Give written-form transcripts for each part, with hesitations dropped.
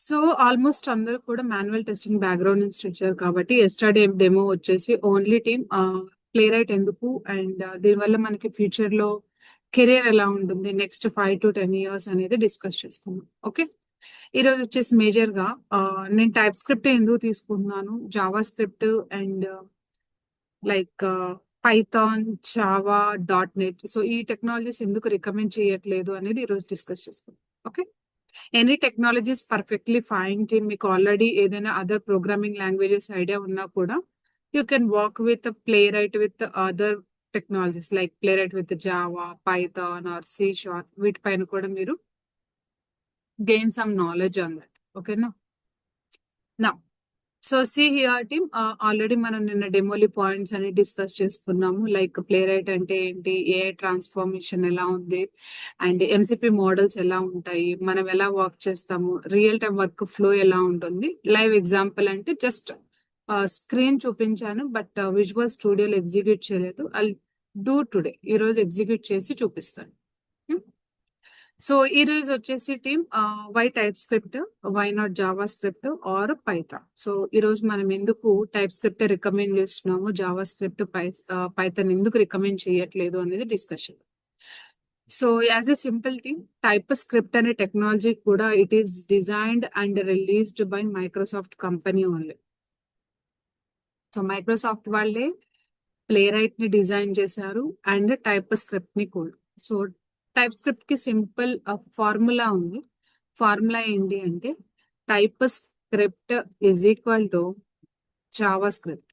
So almost అందరూ కూడా manual testing background నుంచి వచ్చారు కాబట్టి ఎస్టర్డే డెమో వచ్చేసి ఓన్లీ టీమ్ ప్లే రైట్ ఎందుకు అండ్ దీనివల్ల మనకి ఫ్యూచర్ లో కెరియర్ ఎలా ఉంటుంది నెక్స్ట్ 5 to 10 years అనేది డిస్కస్ చేసుకున్నాం. ఓకే, ఈరోజు వచ్చేసి మేజర్ గా నేను టైప్ స్క్రిప్ట్ ఎందుకు తీసుకుంటున్నాను, Java script and like Python, Java, .NET. So ఈ టెక్నాలజీస్ ఎందుకు రికమెండ్ చేయట్లేదు అనేది ఈరోజు డిస్కస్ చేసుకుందాం. Okay, any technologies perfectly fine team. మీకు ఆల్రెడీ ఏదైనా అదర్ ప్రోగ్రామింగ్ లాంగ్వేజెస్ ఐడియా ఉన్నా కూడా you can work with Playwright with other technologies like Playwright with Java, Python or C# వీటిపైన కూడా మీరు gain some knowledge on that. ఓకేనా, నా so see here team, already మనం నిన్న డెమోలీ పాయింట్స్ అని డిస్కస్ చేసుకున్నాము. లైక్ ప్లే రైట్ అంటే ఏంటి, ఏ ట్రాన్స్ఫర్మేషన్ ఎలా ఉంది, అండ్ MCP మోడల్స్ ఎలా ఉంటాయి, మనం ఎలా వర్క్ చేస్తాము, రియల్ టైం వర్క్ ఫ్లో ఎలా ఉంటుంది. లైవ్ ఎగ్జాంపుల్ అంటే జస్ట్ స్క్రీన్ చూపించాను, బట్ విజువల్ స్టూడియోలో ఎగ్జిక్యూట్ చేయలేదు. ఐ డూ టుడే, ఈ రోజు ఎగ్జిక్యూట్ చేసి చూపిస్తాను. సో ఈ రోజు వచ్చేసి team why TypeScript, why not JavaScript or Python. So ఈ రోజు మనం ఎందుకు టైప్ స్క్రిప్ట్ రికమెండ్ చేస్తున్నాము, జావా స్క్రిప్ట్ పైథాన్ ఎందుకు రికమెండ్ చేయట్లేదు అనేది discussion. So as a simple team, TypeScript అనే టెక్నాలజీ కూడా it is designed and released by Microsoft company only. So Microsoft వాళ్ళే ప్లే రైట్ ని డిజైన్ చేశారు అండ్ టైప్ స్క్రిప్ట్ ని కూడా. సో టైప్ స్క్రిప్ట్ కి సింపుల్ ఫార్ములా ఉంది. Formula ఏంటి అంటే type script is equal to Java script.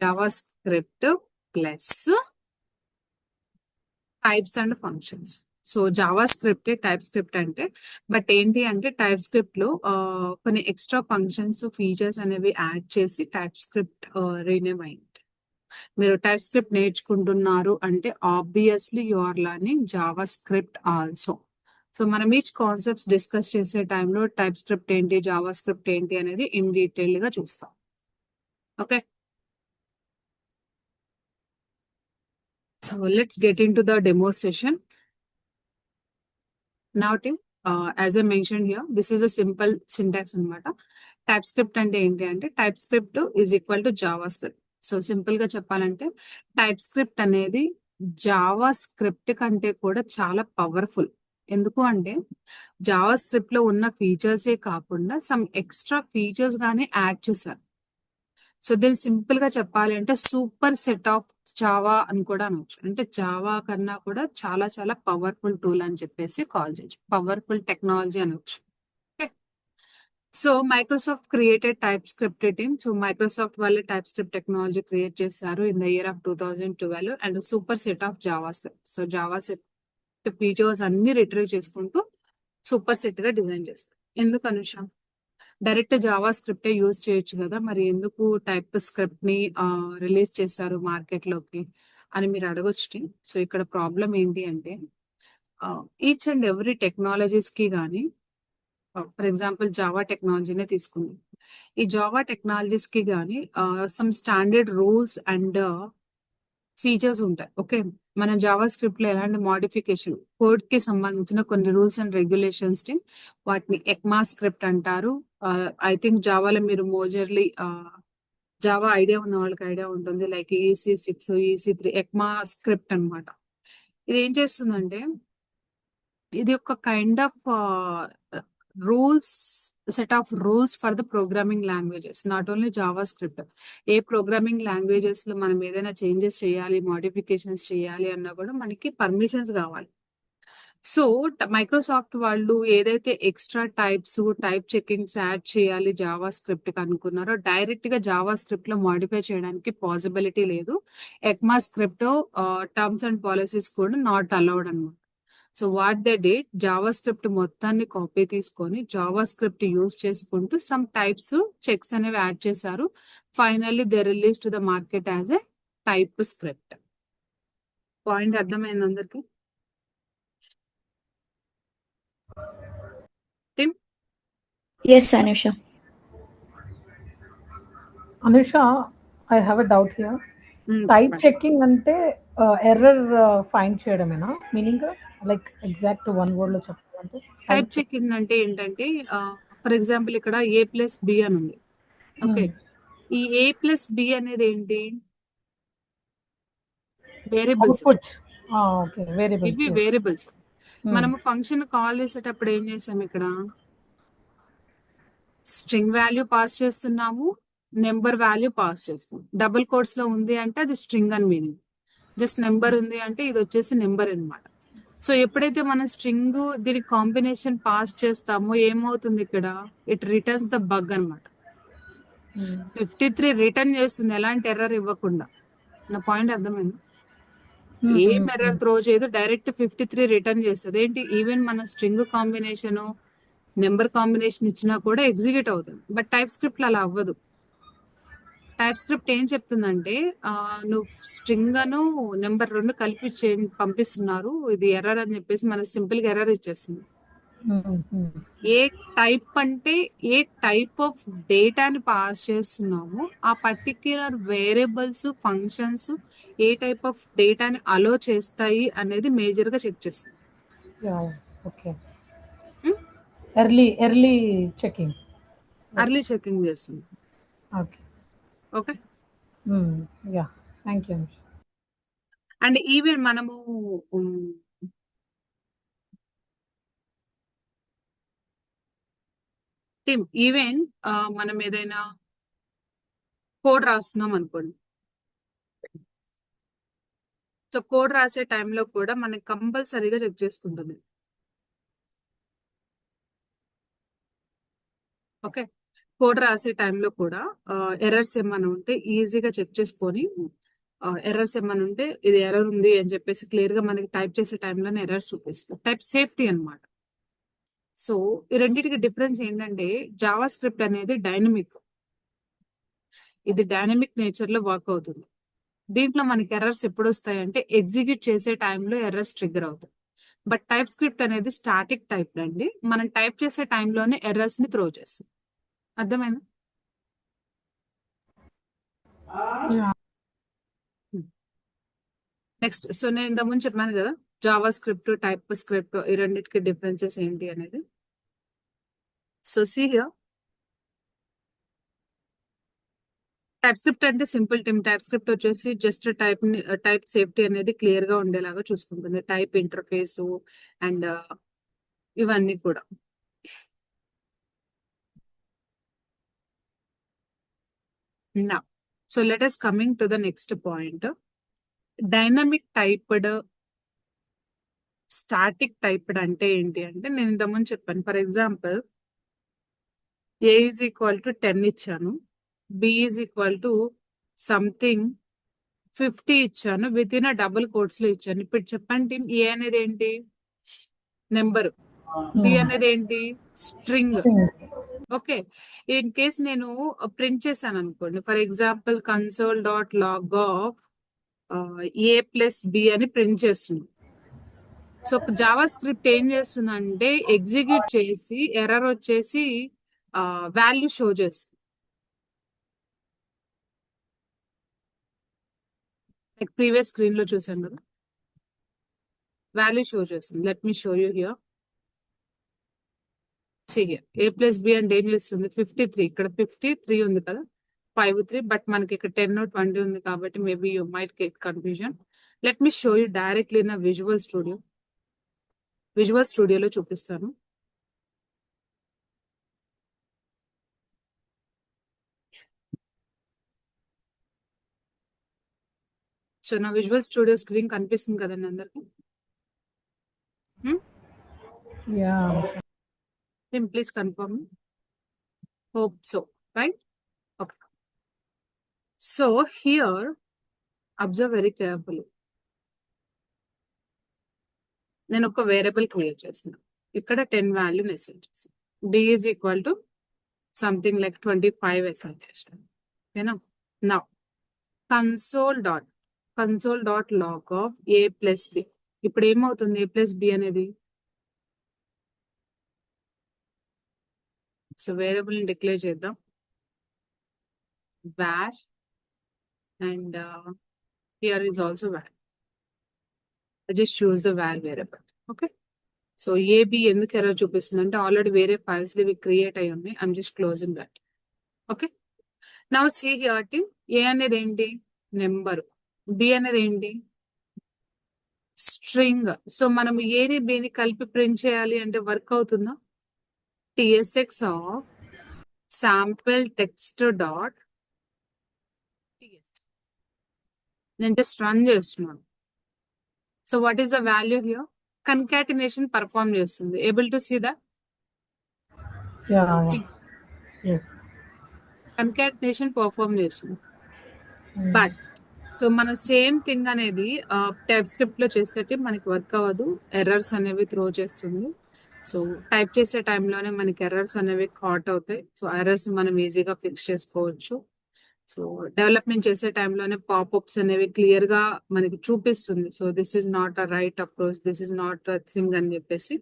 Java script plus types and functions. So Java script type script అంటే, బట్ ఏంటి అంటే టైప్ స్క్రిప్ట్ లో కొన్ని ఎక్స్ట్రా ఫంక్షన్స్, ఫీచర్స్ అనేవి యాడ్ చేసి టైప్ స్క్రిప్ట్ రీనేమ్ అయింది. మీరు టైప్ స్క్రిప్ట్ నేర్చుకుంటున్నారు అంటే obviously you are learning Java script also. So మనం ఈచ్ కాన్సెప్ట్స్ డిస్కస్ చేసే టైంలో టైప్ స్క్రిప్ట్ ఏంటి, జావా స్క్రిప్ట్ ఏంటి అనేది ఇన్ డీటెయిల్ గా చూస్తాం. Okay, so let's get in to the demo session. Now, Tim, as I mentioned here, this is a simple syntax అనమాట. Type script అంటే ఏంటి అంటే type script is equal to Java script. So simple గా చెప్పాలంటే type script అనేది Java script కంటే కూడా చాలా పవర్ఫుల్. ఎందుకు అంటే జావా స్క్రిప్ట్ లో ఉన్న ఫీచర్సే కాకుండా సమ్ ఎక్స్ట్రా ఫీచర్స్ గానీ యాడ్ చేశారు. సో దీన్ని సింపుల్ గా చెప్పాలి అంటే సూపర్ సెట్ ఆఫ్ జావా అని కూడా అనొచ్చు. అంటే జావా కన్నా కూడా చాలా చాలా పవర్ఫుల్ టూల్ అని చెప్పేసి కాల్ చేయొచ్చు, పవర్ఫుల్ టెక్నాలజీ అనొచ్చు. So Microsoft created type script team. So Microsoft వాళ్ళే టైప్ స్క్రిప్ట్ టెక్నాలజీ క్రియేట్ చేశారు in the year of 2012 and super set of Java script. So Java set features అన్ని retrieve చేసుకుంటూ super set గా design చేస్తారు. ఎందుకు Anusha, direct Java స్క్రిప్టే use చేయొచ్చు కదా, మరి ఎందుకు టైప్ స్క్రిప్ట్ ని రిలీజ్ చేశారు మార్కెట్ లోకి అని మీరు అడగొచ్చు. సో ఇక్కడ ప్రాబ్లం ఏంటి అంటే ఈచ్ అండ్ ఎవ్రీ టెక్నాలజీస్ కి కానీ, ఫర్ ఎగ్జాంపుల్ జావా టెక్నాలజీనే తీసుకుంది. ఈ జావా టెక్నాలజీస్ కి కానీ some standard rules and features ఉంటాయి. ఓకే, మన జావా స్క్రిప్ట్ లో ఎలాంటి మోడిఫికేషన్ కోడ్ కి సంబంధించిన కొన్ని రూల్స్ అండ్ రెగ్యులేషన్స్ ని వాటిని ఎక్మా స్క్రిప్ట్ అంటారు. ఐ థింక్ జావాలో మీరు మోజర్లీ జావా ఐడియా ఉన్న వాళ్ళకి ఐడియా ఉంటుంది, లైక్ EC6, EC3 ఎక్మా స్క్రిప్ట్ అనమాట. ఇది ఏం చేస్తుందంటే ఇది ఒక kind of rules, set of rules for the programming languages, not only Java script. A programming languages లో మనం ఏదైనా చేంజెస్ చేయాలి, మోడిఫికేషన్స్ చేయాలి అన్నా కూడా మనకి పర్మిషన్స్ కావాలి. సో మైక్రోసాఫ్ట్ వాళ్ళు ఏదైతే extra types, type checkings add చేయాలి జావా స్క్రిప్ట్ కి అనుకున్నారో డైరెక్ట్ గా జావా స్క్రిప్ట్ లో మోడిఫై చేయడానికి పాసిబిలిటీ లేదు. ఎక్మా స్క్రిప్ట్ టర్మ్స్ అండ్ పాలసీస్ కూడా నాట్ అలౌడ్ అనమాట. So what they did, Java script మొత్తాన్ని కాపీ తీసుకొని జావా స్క్రిప్ట్ యూజ్ చేసుకుంటూ సమ్ టైప్స్ చెక్స్ అనేవి యాడ్ చేశారు. Finally they release to the market as a type script. Point అర్థమైంది అందరికి? Tim? Yes, Anusha. Anusha, I have a doubt here. Type checking ante error find cheyadamena meaning like exact one word లో చెప్పాలంటే type checking అంటే ఏంటంటే for example ఇక్కడ ఏ plus B అని ఉంది. Okay, ఈ ఏ ప్లస్ బి అనేది ఏంటి? వేరియబుల్స్. అవుట్పుట్. Okay, variables. ఇవి వేరియబుల్స్. మనము ఫంక్షన్ కాల్ చేసేటప్పుడు ఏం చేసాం? ఇక్కడ స్ట్రింగ్ వాల్యూ పాస్ చేస్తున్నాము, నెంబర్ వాల్యూ పాస్ చేస్తాం. డబుల్ కోట్స్ లో ఉంది అంటే అది స్ట్రింగ్ అని మీనింగ్. జస్ట్ నెంబర్ ఉంది అంటే ఇది వచ్చేసి నెంబర్ అన్నమాట. సో ఎప్పుడైతే మనం స్ట్రింగ్ దీని కాంబినేషన్ పాస్ చేస్తామో ఏమవుతుంది ఇక్కడ? ఇట్ రిటర్న్స్ ద బగ్ అన్నమాట. 53 రిటర్న్ చేస్తుంది, ఎలాంటి ఎర్రర్ ఇవ్వకుండా. నా పాయింట్ అర్థమైంది? ఏం ఎర్రర్ త్రో చేయదు, డైరెక్ట్ 53 రిటర్న్ చేస్తుంది. ఏంటి? ఈవెన్ మన స్ట్రింగ్ కాంబినేషన్ నెంబర్ కాంబినేషన్ ఇచ్చినా కూడా ఎగ్జిక్యూట్ అవుతుంది. బట్ టైప్ స్క్రిప్ట్ అలా అవ్వదు. టైప్ స్క్రిప్ట్ ఏం చెప్తుందంటే నువ్వు స్ట్రింగ్ అను నెంబర్ 2 కలిపి పంపిస్తున్నారు, ఇది ఎర్రర్ అని చెప్పేసి మనకి సింపుల్ గా ఎర్రర్ ఇచ్చేస్తుంది. ఏ టైప్ అంటే ఏ టైప్ ఆఫ్ డేటాని పాస్ చేస్తున్నామో ఆ పర్టిక్యులర్ వేరియబుల్స్ ఫంక్షన్స్ ఏ టైప్ ఆఫ్ డేటాని అలో చేస్తాయి అనేది మేజర్ గా చెక్ చేస్తుంది. Okay, early checking. Early checking చేస్తుంది. Okay. Okay, yeah, thank you. And even మనము టీమ్ ఈవెన్ మనం ఏదైనా కోడ్ రాస్తున్నాం అనుకోండి. సో కోడ్ రాసే టైంలో కూడా మనకి కంపల్సరీగా చెక్ చేసుకుంటుంది. ఓకే, కోడ్ రాసే టైంలో కూడా ఎర్రర్స్ ఏమైనా ఉంటే ఈజీగా చెక్ చేసుకొని ఎర్రర్స్ ఏమైనా ఉంటే ఇది ఎర్రర్ ఉంది అని చెప్పేసి క్లియర్ గా మనకి టైప్ చేసే టైంలోనే ఎర్రర్స్ చూపిస్తుంది. టైప్ సేఫ్టీ అన్నమాట. సో ఈ రెండింటికి డిఫరెన్స్ ఏంటంటే జావా స్క్రిప్ట్ అనేది డైనమిక్, ఇది డైనమిక్ నేచర్ లో వర్క్ అవుతుంది. దీంట్లో మనకి ఎర్రర్స్ ఎప్పుడు వస్తాయి అంటే ఎగ్జిక్యూట్ చేసే టైంలో ఎర్రర్స్ ట్రిగ్గర్ అవుతాయి. బట్ టైప్ స్క్రిప్ట్ అనేది స్టాటిక్ టైప్ అండి, మనం టైప్ చేసే టైంలోనే ఎర్రర్స్ ని త్రో చేస్తుంది. అర్థమైందా? నెక్స్ట్, సో నేను ఇంతకుముందు చెప్పాను కదా జావా స్క్రిప్ట్ టైప్ స్క్రిప్ట్ ఈ రెండింటికి డిఫరెన్సెస్ ఏంటి అనేది. So see here, TypeScript అంటే సింపుల్ టీమ్. టైప్ స్క్రిప్ట్ వచ్చేసి జస్ట్ టైప్ సేఫ్టీ అనేది క్లియర్ గా ఉండేలాగా చూసుకుంటుంది. టైప్ ఇంటర్ఫేస్ అండ్ ఇవన్నీ కూడా. Now, so let us coming to the next point. Dynamic typed, static typed అంటే ఏంటి అంటే నేను ఇంతకుముందు చెప్పాను. For example A is equal to 10 ఇచ్చాను, B is equal to something 50 ఇచ్చాను, విత్ ఇన్ డబుల్ కోట్స్ లో ఇచ్చాను. ఇప్పుడు చెప్పండి టీమ్, ఏ అనేది ఏంటి? నెంబర్. బి అనేది ఏంటి? స్ట్రింగ్. ఓకే, ఇన్ కేస్ నేను ప్రింట్ చేశాను అనుకోండి, for example console dot log of A plus B అని ప్రింట్ చేస్తుంది. సో జావా స్క్రిప్ట్ ఏం చేస్తుందంటే ఎగ్జిక్యూట్ చేసి ఎర్రర్ వచ్చేసి వాల్యూ షో చేస్తుంది. లైక్ ప్రీవియస్ స్క్రీన్ లో చూసాం కదా, వాల్యూ షో చేస్తుంది. Let me show you here. A plus B అంటే ఏం చేస్తుంది? 53. ఇక్కడ 53 ఉంది కదా, 5 3, బట్ మనకి ఇక్కడ 10 20 ఉంది కాబట్టి maybe you might get confusion. Let me show you directly in visual studio. Visual స్టూడియోలో చూపిస్తాను. సో నా విజువల్ స్టూడియో స్క్రీన్ కనిపిస్తుంది కదండి అందరికి? Please confirm. Hope so, right? Okay. So here, observe very carefully. నేను ఒక వేరియబుల్ క్రియేట్ చేసిన, ఇక్కడ 10 వాల్యూ అసైన్ చేస్తాను. b is equal to something like 25 assign చేస్తాను. ఓకేనా? Now console dot log of A plus B. ఇప్పుడు ఏమవుతుంది? ఏ ప్లస్ బి అనేది సో వేరియబుల్ ని డిక్లేర్ చేద్దాం. var and here is also var. I just choose the var variable. Okay. So AB ఎందుకు error చూపిస్తుంది అంటే ఆల్రెడీ వేరే files ఇవి క్రియేట్ అయ్యి ఉన్నాయి. I'm just closing that. Okay. Now see here team, A అనేది ఏంటి, నెంబర్, బి అనేది ఏంటి, స్ట్రింగ్. సో మనం ఏని బిని కలిపి ప్రింట్ చేయాలి అంటే వర్క్ అవుతుందా, TSX of sample text dot TXT. నేను జస్ట్ రన్ చేస్తున్నాను. So what is the value here, concatenation perform చేస్తుంది. Able to see that? Yeah, yeah. Yes. Concatenation perform చేస్తుంది. Mm. బట్ సో మన సేమ్ థింగ్ అనేది TypeScript లో చేస్తే మనకి work అవ్వదు, ఎర్రర్స్ అనేవి త్రో చేస్తుంది. సో టైప్ చేసే టైంలోనే మనకి ఎర్రర్స్ అనేవి కాట్ అవుతాయి. సో ఎర్రర్స్ మనం ఈజీగా ఫిక్స్ చేసుకోవచ్చు. సో డెవలప్మెంట్ చేసే టైంలోనే పాప్అప్స్ అనేవి క్లియర్ గా మనకి చూపిస్తుంది. So this is not a right approach, this is not a thing అని చెప్పేసి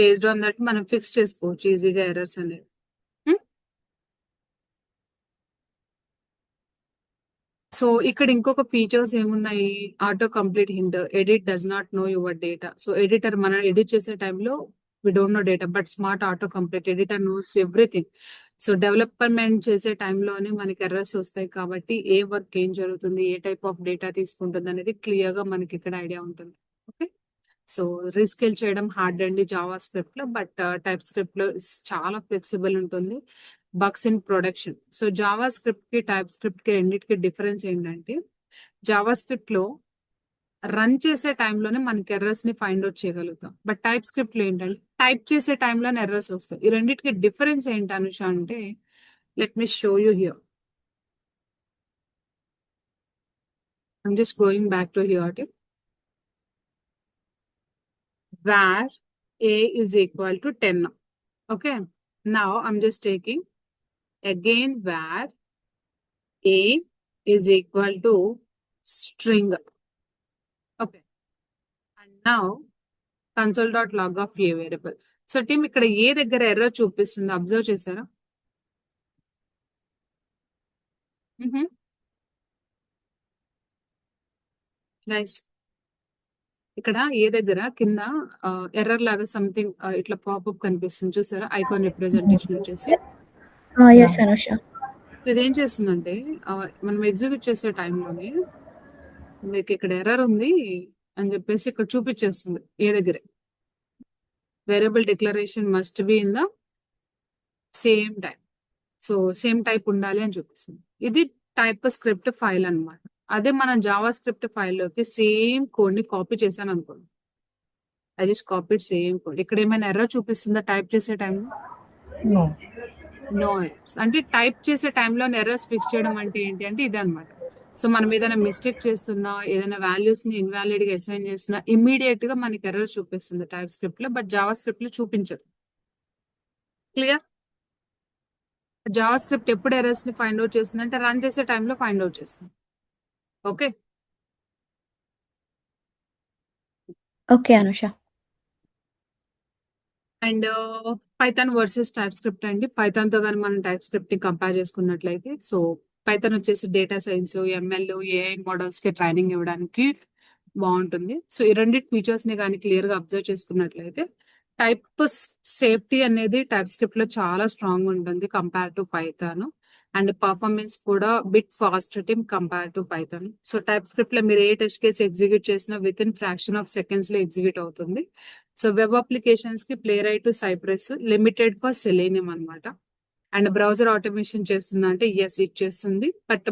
బేస్డ్ ఆన్ దట్ మనం ఫిక్స్ చేసుకోవచ్చు ఈజీగా ఎర్రర్స్ అనేవి. సో ఇక్కడ ఇంకొక ఫీచర్స్ ఏమున్నాయి, autocomplete hint, edit does not know your data. So editor మనం ఎడిట్ చేసే టైంలో we don't know data, but smart autocomplete editor knows everything. So development చేసే టైంలోనే మనకి ఎర్రర్స్ వస్తాయి కాబట్టి ఏ వర్క్ ఏం జరుగుతుంది, ఏ టైప్ ఆఫ్ డేటా తీసుకుంటుంది అనేది క్లియర్ గా మనకి ఇక్కడ ఐడియా ఉంటుంది. ఓకే. సో రీస్కేల్ చేయడం హార్డ్ అండి జావా స్క్రిప్ట్ లో, బట్ టైప్ స్క్రిప్ట్ లో చాలా ఫ్లెక్సిబుల్ ఉంటుంది. Bugs in production. So Java script కి టైప్ స్క్రిప్ట్ కి రెండింటికి డిఫరెన్స్ ఏంటంటే జావా స్క్రిప్ట్ లో రన్ చేసే టైంలోనే మనకి ఎర్రర్స్ ని ఫైండ్ అవుట్ చేయగలుగుతాం, బట్ టైప్ స్క్రిప్ట్ లో ఏంటంటే టైప్ చేసే టైంలోనే ఎర్రర్స్ వస్తాయి. ఈ రెండింటికి డిఫరెన్స్ ఏంటి అనుష అంటే, let me show you here. I'm just going back to hear. where a is equal to 10. Okay. Now I'm just taking again where a is equal to string. Okay. And now console.log of a variable. So team ఇక్కడ ఏ దగ్గర error చూపిస్తుంది observe చేశారా? Nice. ఇక్కడ ఏ దగ్గర కింద error లాగా something ఇట్లా popup కనిపిస్తుంది చూసారా, ఐకాన్ రిప్రజెంటేషన్ వచ్చేసి. Yes, Anusha. ఇదేం చేస్తుందంటే మనం ఎగ్జిక్యూట్ చేసే టైంలోనే మీకు ఇక్కడ ఎర్రర్ ఉంది అని చెప్పేసి ఇక్కడ చూపించేస్తుంది ఏ దగ్గరే. Variable declaration must be in the same type. So same type ఉండాలి అని చూపిస్తుంది. ఇది టైప్ స్క్రిప్ట్ ఫైల్ అన్నమాట. అదే మనం జావా స్క్రిప్ట్ ఫైల్లోకి సేమ్ కోడ్ ని కాపీ చేశాను అనుకోండి, I just copied same code. ఇక్కడ ఏమైనా ఎర్రర్ చూపిస్తుందా టైప్ చేసే టైంలో? No. No errors. అంటే టైప్ చేసే టైంలో ఎర్రర్స్ ఫిక్స్ చేయడం అంటే ఏంటి అంటే ఇదే అనమాట. సో మనం ఏదైనా మిస్టేక్ చేస్తున్నా, ఏదైనా వాల్యూస్ ని ఇన్వాలిడ్ గా అసైన్ చేస్తున్నా ఇమీడియట్ గా మనకి ఎర్రర్ చూపిస్తుంది టైప్ స్క్రిప్ట్ లో, బట్ జావా స్క్రిప్ట్ లో చూపించదు. క్లియర్? జావా స్క్రిప్ట్ ఎప్పుడు ఎర్రర్స్ ని ఫైండ్ అవుట్ చేస్తుంది అంటే రన్ చేసే టైంలో ఫైండ్ అవుట్ చేస్తుంది. Okay. Okay, Anusha. And Python versus type script అండి. పైథాన్ తో కానీ మనం టైప్ స్క్రిప్ట్ ని కంపేర్ చేసుకున్నట్లయితే, సో పైథాన్ వచ్చేసి data science, ML, AI models కి ట్రైనింగ్ ఇవ్వడానికి బాగుంటుంది. సో ఈ రెండింటి ఫీచర్స్ ని కానీ క్లియర్ గా అబ్జర్వ్ చేసుకున్నట్లయితే టైప్ సేఫ్టీ అనేది టైప్ స్క్రిప్ట్ లో చాలా స్ట్రాంగ్ ఉంటుంది compare to Python, and performance కూడా bit fast team compare to Python. So TypeScript లో మీరు ఏ టెస్ట్ కేసు ఎగ్జిక్యూట్ చేసినా with in fraction of seconds లో ఎగ్జిక్యూట్ అవుతుంది. సో వెబ్ అప్లికేషన్స్ కి Playwright, Cypress, limited for Selenium అనమాట. And browser automation చేస్తుందా అంటే ఎస్ ఇట్ చేస్తుంది, బట్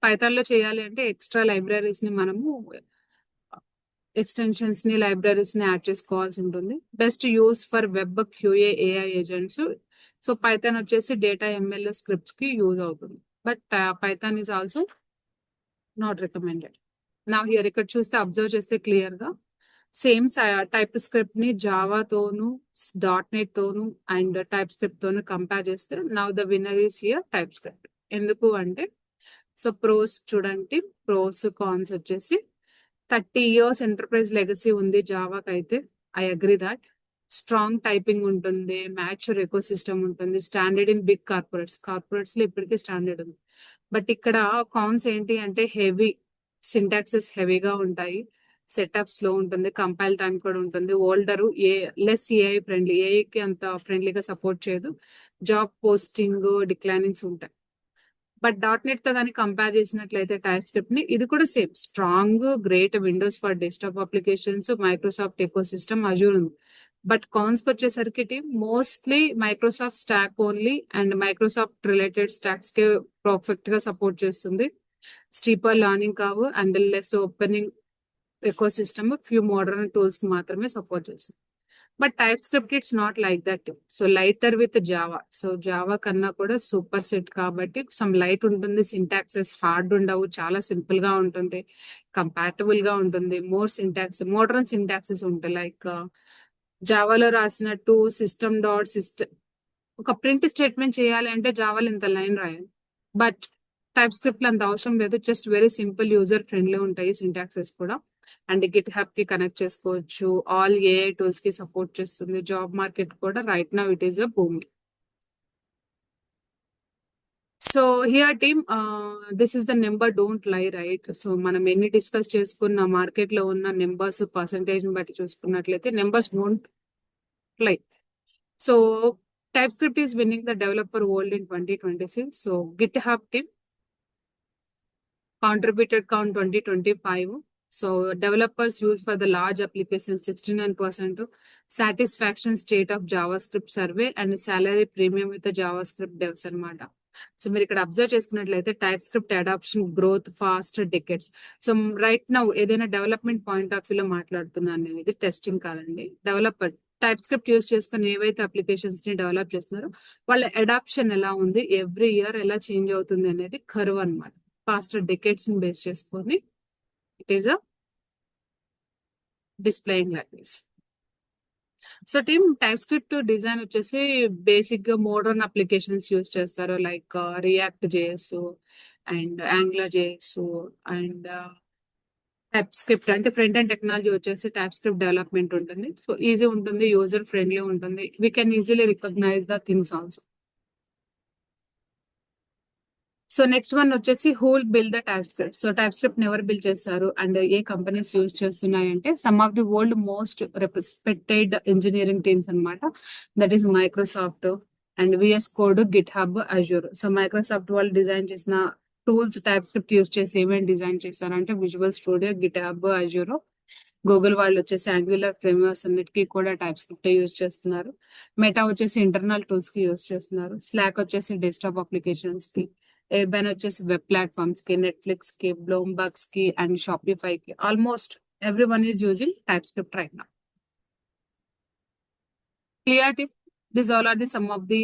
పైథాన్ లో చేయాలి అంటే ఎక్స్ట్రా లైబ్రరీస్ ని మనము ఎక్స్టెన్షన్స్ ని లైబ్రరీస్ ని యాడ్ చేసుకోవాల్సి ఉంటుంది. Best use for web, QA, AI agents. So Python వచ్చేసి డేటా ఎంఎల్ స్క్రిప్ట్స్ కి యూజ్ అవుతుంది, but Python is also not recommended. నా హియర్ ఇక్కడ చూస్తే అబ్జర్వ్ చేస్తే క్లియర్ గా సేమ్ టైప్ స్క్రిప్ట్ ని జావాతోను, .NET తోను అండ్ టైప్ స్క్రిప్ట్ తోను కంపేర్ చేస్తే now the winner is here type script. ఎందుకు అంటే, సో ప్రోస్ చూడండి, ప్రోస్ కాన్స్ వచ్చేసి 30 years ఎంటర్ప్రైజ్ లెగసీ ఉంది జావాకి అయితే, I agree that. Strong typing ఉంటుంది, మ్యాచ్యూర్ ఎకో సిస్టమ్ ఉంటుంది, స్టాండర్డ్ ఇన్ బిగ్ కార్పొరేట్స్ లో ఇప్పటికీ స్టాండర్డ్ ఉంది. బట్ ఇక్కడ కాన్స్ ఏంటి అంటే హెవీ సింటాక్సెస్ హెవీగా ఉంటాయి, సెటప్ స్లో ఉంటుంది, కంపైల్ టైం కూడా ఉంటుంది, ఓల్డర్ లెస్ ఏఐ ఫ్రెండ్లీ, ఏఐకి అంత ఫ్రెండ్లీగా సపోర్ట్ చేయదు, జాబ్ పోస్టింగ్ డిక్లైనింగ్స్ ఉంటాయి. బట్ డాట్ నెట్ తో కానీ కంపేర్ చేసినట్లయితే టైప్ స్క్రిప్ట్ ని, ఇది కూడా same strong great Windows for desktop applications, Microsoft eco system, Azure ఉంది. బట్ కాన్స్ వచ్చేసరికి mostly Microsoft stock only and Microsoft related stocks K perfect గా సపోర్ట్ చేస్తుంది. స్టీపర్ లర్నింగ్ కావు and less opening eco system few modern tools కి మాత్రమే support చేస్తుంది. But type script it's not like that. So lighter with Java. So Java కన్నా కూడా super set కాబట్టి some light ఉంటుంది, సింటాక్సెస్ హార్డ్ ఉండవు, చాలా సింపుల్ గా ఉంటుంది, కంపాటబుల్ గా ఉంటుంది, మోడర్న్ సింటాక్సెస్ ఉంటాయి. లైక్ జావాలో రాసినట్టు సిస్టమ్ ఒక ప్రింట్ స్టేట్మెంట్ చేయాలి అంటే జావాలో ఇంత లైన్ రాయాలి. బట్ టైప్ స్క్రిప్ట్ అంత అవసరం లేదు, just very simple user friendly ఉంటాయి సింటాక్సెస్ కూడా. అండ్ గిట్ హబ్ కి కనెక్ట్ చేసుకోవచ్చు, ఆల్ ఏఐ టూల్స్ కి సపోర్ట్ చేస్తుంది. జాబ్ మార్కెట్ కూడా right now it is a boom. So here team, this is the number, don't lie, right? So మనం ఎన్ని discuss చేసుకున్న మార్కెట్ లో ఉన్న నెంబర్స్ పర్సంటేజ్ బట్టి చూసుకున్నట్లయితే numbers don't lie. So TypeScript is winning the developer world in 2026. So GitHub team contributed count 2025. So developers use for the large applications 69%, satisfaction state of JavaScript survey and salary premium with the JavaScript devs అనమాట. So మీరు ఇక్కడ observe చేసుకున్నట్లయితే TypeScript adoption growth fast decades. So right now ఏదైనా development point of వ్యూలో మాట్లాడుతున్నాను నేను, ఇది testing కాదండి. డెవలపర్ టైప్ స్క్రిప్ట్ యూస్ చేసుకుని ఏవైతే అప్లికేషన్స్ ని డెవలప్ చేస్తున్నారో వాళ్ళ అడాప్షన్ ఎలా ఉంది, ఎవ్రీ ఇయర్ ఎలా చేంజ్ అవుతుంది అనేది కర్వ్ అనమాట. పాస్ట్ డికెట్స్ ని బేస్ చేసుకొని it is a displaying like this. So team TypeScript design వచ్చేసి బేసిక్ గా మోడర్న్ అప్లికేషన్స్ యూస్ చేస్తారు, like React JS and Angular JS and TypeScript అంటే ఫ్రంట్ అండ్ టెక్నాలజీ వచ్చేసి టైప్ స్క్రిప్ట్ డెవలప్మెంట్ ఉంటుంది. So easy ఉంటుంది, user friendly ఉంటుంది, we can easily recognise the things also. So next one వచ్చేసి who will build the TypeScript. So TypeScript ఎవరు build చేస్తారు and A companies use చేస్తున్నాయంటే some of the world most respected engineering teams అనమాట. That is Microsoft and VS code, GitHub, Azure. So Microsoft వాళ్ళు design చేసిన tools TypeScript use చేసి ఏమేమి design చేశారంటే Visual Studio, GitHub, Azure. Google వాళ్ళు వచ్చేసి Angular frameworks అన్నిటికీ కూడా టైప్ స్క్రిప్ట్ యూస్ చేస్తున్నారు. మెటా వచ్చేసి ఇంటర్నల్ టూల్స్ కి యూస్ చేస్తున్నారు. స్లాక్ వచ్చేసి డెస్క్టాప్ అప్లికేషన్స్ కి. ఎయిర్బైన్ వచ్చేసి వెబ్ ప్లాట్ఫామ్స్ కి, నెట్ఫ్లిక్స్ కి, బ్లూంబర్గ్స్ కి అండ్ షాపిఫై కి. Almost every one is using TypeScript right now. Clear tip, this all are the sum of the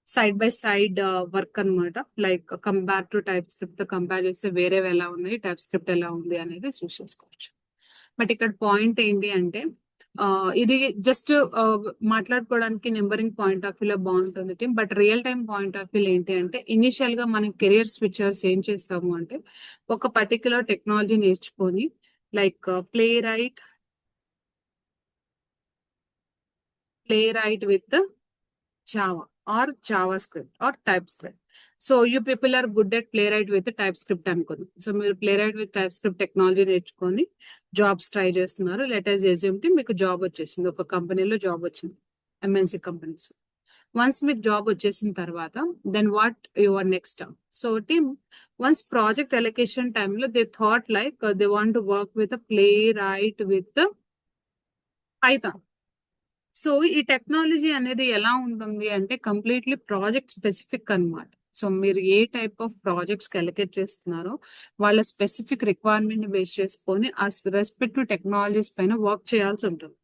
side by side work అనమాట. Like compare to TypeScript తో compare చేస్తే వేరేవి ఎలా ఉన్నాయి, type script ఎలా ఉంది అనేది చూసుకోవచ్చు. బట్ ఇక్కడ పాయింట్ ఏంటి అంటే ఇది జస్ట్ మాట్లాడుకోవడానికి నెంబరింగ్ పాయింట్ ఆఫ్ వ్యూలో బాగుంటుంది team. But real time point of వ్యూలో ఏంటి అంటే ఇనిషియల్ గా మనం కెరియర్ స్విచర్స్ ఏం చేస్తాము అంటే ఒక పర్టిక్యులర్ టెక్నాలజీ నేర్చుకొని like Playwright with Java or JavaScript or TypeScript. So you people are good at playwright with TypeScript అనుకోండి. సో మీరు playwright with TypeScript టెక్నాలజీ నేర్చుకొని జాబ్స్ ట్రై చేస్తున్నారు. లెట్ అస్ అస్యూమ్ మీకు జాబ్ వచ్చేసింది, ఒక కంపెనీలో job వచ్చింది, ఎంఎన్సీ కంపెనీస్. వన్స్ మీకు జాబ్ వచ్చేసిన తర్వాత then what your next? So team once project allocation టైంలో they thought like they want to work with playwright with Python. So ఈ టెక్నాలజీ అనేది ఎలా ఉంటుంది అంటే కంప్లీట్లీ ప్రాజెక్ట్ స్పెసిఫిక్ అనమాట. సో మీరు ఏ టైప్ ఆఫ్ ప్రాజెక్ట్స్ కి అలొకేట్ చేస్తున్నారో వాళ్ళ స్పెసిఫిక్ రిక్వైర్మెంట్ ని బేస్ చేసుకొని ఆ రెస్పెక్టివ్ టెక్నాలజీస్ పైన వర్క్ చేయాల్సి ఉంటుంది.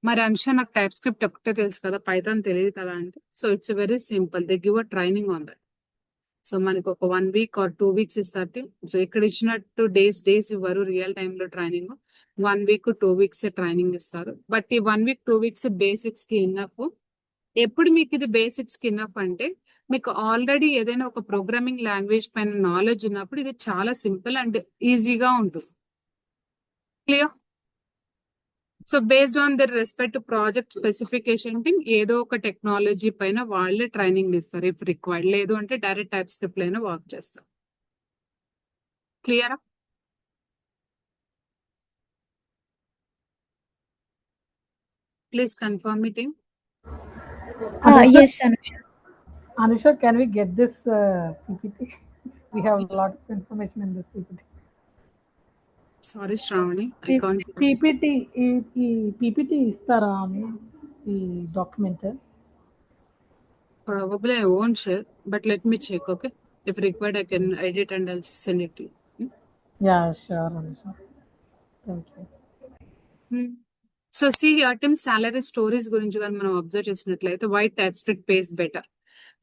మరి అనుష నాకు టైప్ స్క్రిప్ట్ ఒకటే తెలుసు కదా, పైథాన్ తెలియదు కదా అంటే, so it's very simple, they give a training on that. So మనకు ఒక 1 week or 2 weeks ఇస్తారు. సో ఇక్కడ ఇచ్చినట్టు డేస్ ఇవ్వరు, రియల్ టైమ్ లో ట్రైనింగ్ 1 week 2 weeks ట్రైనింగ్ ఇస్తారు. బట్ ఈ 1 week 2 weeks బేసిక్స్ కి ఇన్నఫ్. ఎప్పుడు మీకు ఇది బేసిక్స్ కి ఇన్నఫ్ అంటే మీకు ఆల్రెడీ ఏదైనా ఒక ప్రోగ్రామింగ్ లాంగ్వేజ్ పైన నాలెడ్జ్ ఉన్నప్పుడు ఇది చాలా సింపుల్ అండ్ ఈజీగా ఉంటుంది. Clear? So based on their respect project specification team ఏదో ఒక టెక్నాలజీ పైన వాళ్ళే ట్రైనింగ్ ఇస్తారు ఇఫ్ రిక్వైర్డ్. లేదు అంటే డైరెక్ట్ టైప్ స్క్రిప్ట్ అయినా వర్క్ చేస్తారు. క్లియరా? Please confirm me, team. Anusha, Yes, Anusha. Anusha, can we get this PPT? We have a lot of information in this PPT. Sorry, Shravani, I can't. PPT, ఈ PPT ఇస్తారా అని ఈ document? Probably I won't share, but let me check, okay? If required, I can edit and I'll send it to you. Yeah sure Anusha, thank you. So see team salary stories గురించి కానీ మనం observe చేసినట్లయితే వైట్ TypeScript pays better.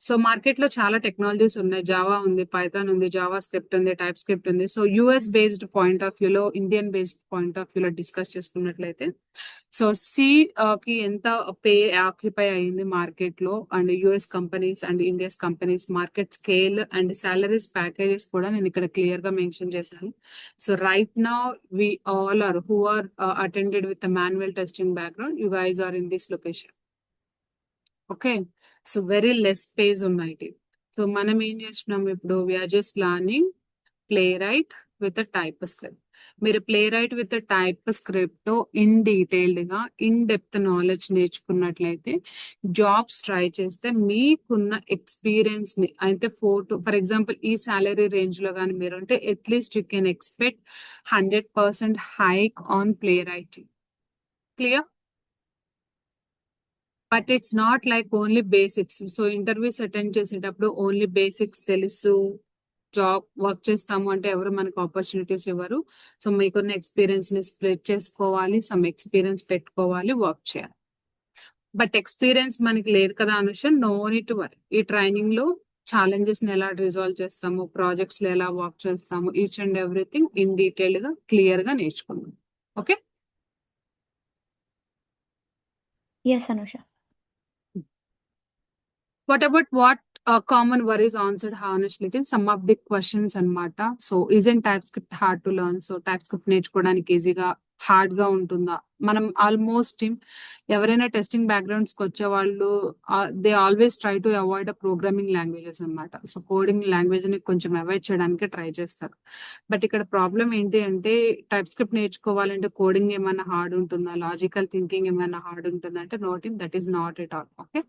So market లో చాలా technologies ఉన్నాయి. Java ఉంది, Python ఉంది, జావా స్క్రిప్ట్ ఉంది, టైప్ స్క్రిప్ట్ ఉంది. So US based point of వ్యూలో, ఇండియన్ బేస్డ్ పాయింట్ ఆఫ్ వ్యూలో డిస్కస్ చేసుకున్నట్లయితే సో సి కి ఎంత పే ఆక్యుపై అయింది మార్కెట్ లో, and US companies and India's companies market scale and salaries packages కూడా నేను ఇక్కడ క్లియర్ గా మెన్షన్ చేశాను. So right now we all are who are attended with the manual testing background, you guys are in this location. Okay, so very less pays ఉన్నాయి. So మనం ఏం చేస్తున్నాం ఇప్పుడు, we are just learning Playwright with TypeScript. మీరు Playwright with TypeScript తో in detailed గా in depth knowledge నేర్చుకున్నట్లయితే jobs try చేస్తే మీకున్న ఎక్స్పీరియన్స్ ని అయితే ఫర్ ఎగ్జాంపుల్ ఈ సాలరీ రేంజ్ లో కానీ మీరు ఉంటే at least you can expect 100% hike on play writing. Clear? But it's not like only basics. So interviews attend చేసేటప్పుడు ఓన్లీ బేసిక్స్ తెలుసు, జాబ్ వర్క్ చేస్తాము అంటే ఎవరు మనకు ఆపర్చునిటీస్ ఇవ్వరు. సో మీకున్న ఎక్స్పీరియన్స్ ని స్ప్రెడ్ చేసుకోవాలి, సమ్ ఎక్స్పీరియన్స్ పెట్టుకోవాలి, వర్క్ చేయాలి. బట్ ఎక్స్పీరియన్స్ మనకి లేదు కదా Anusha, no need to worry. ఈ ట్రైనింగ్ లో ఛాలెంజెస్ ని ఎలా రిజాల్వ్ చేస్తాము, ప్రాజెక్ట్స్ లో ఎలా వర్క్ చేస్తాము, each and everything in detailed గా క్లియర్ గా నేర్చుకుందాం. Okay, Yes, Anusha. what about what common worries answered honestly? Some of the questions అన్నమాట. So isn't TypeScript hard to learn? So TypeScript నేర్చుకోవడానికి ఈజీగా హార్డ్ గా ఉంటుందా? మనం ఆల్మోస్ట్ ఎవరైనా టెస్టింగ్ బ్యాక్గ్రౌండ్స్ కి వచ్చే వాళ్ళు they always try to avoid programming languages అన్నమాట. సో కోడింగ్ లాంగ్వేజ్ ని కొంచెం అవాయిడ్ చేయడానికి ట్రై చేస్తారు. బట్ ఇక్కడ ప్రాబ్లం ఏంటి అంటే, టైప్ స్క్రిప్ట్ నేర్చుకోవాలంటే కోడింగ్ ఏమైనా హార్డ్ ఉంటుందా, లాజికల్ థింకింగ్ ఏమైనా హార్డ్ ఉంటుందా అంటే noting, that is not at all. Okay,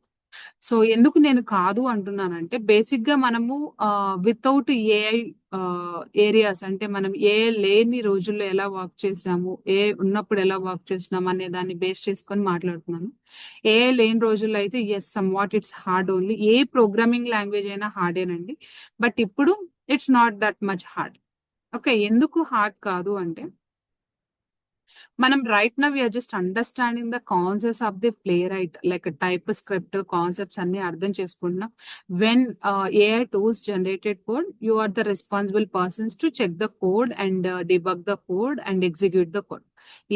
so ఎందుకు నేను కాదు అంటున్నానంటే, బేసిక్ గా మనము వితౌట్ ఏఐ ఏరియాస్ అంటే మనం ఏ లేని రోజుల్లో ఎలా వర్క్ చేసాము, ఏ ఉన్నప్పుడు ఎలా వర్క్ చేసినాము అనే దాన్ని బేస్ చేసుకొని మాట్లాడుతున్నాను. ఏ లేని రోజుల్లో అయితే yes somewhat it's hard only. ఏ ప్రోగ్రామింగ్ లాంగ్వేజ్ అయినా హార్డేనండి, బట్ ఇప్పుడు it's not that much hard. Okay, ఎందుకు హార్డ్ కాదు అంటే, మనం right now we are just understanding the concepts of the Playwright, like TypeScript concepts అన్ని అర్థం చేసుకుంటున్నాం. When AI tools generated code, you are the responsible persons to check the code and debug the code and execute the code.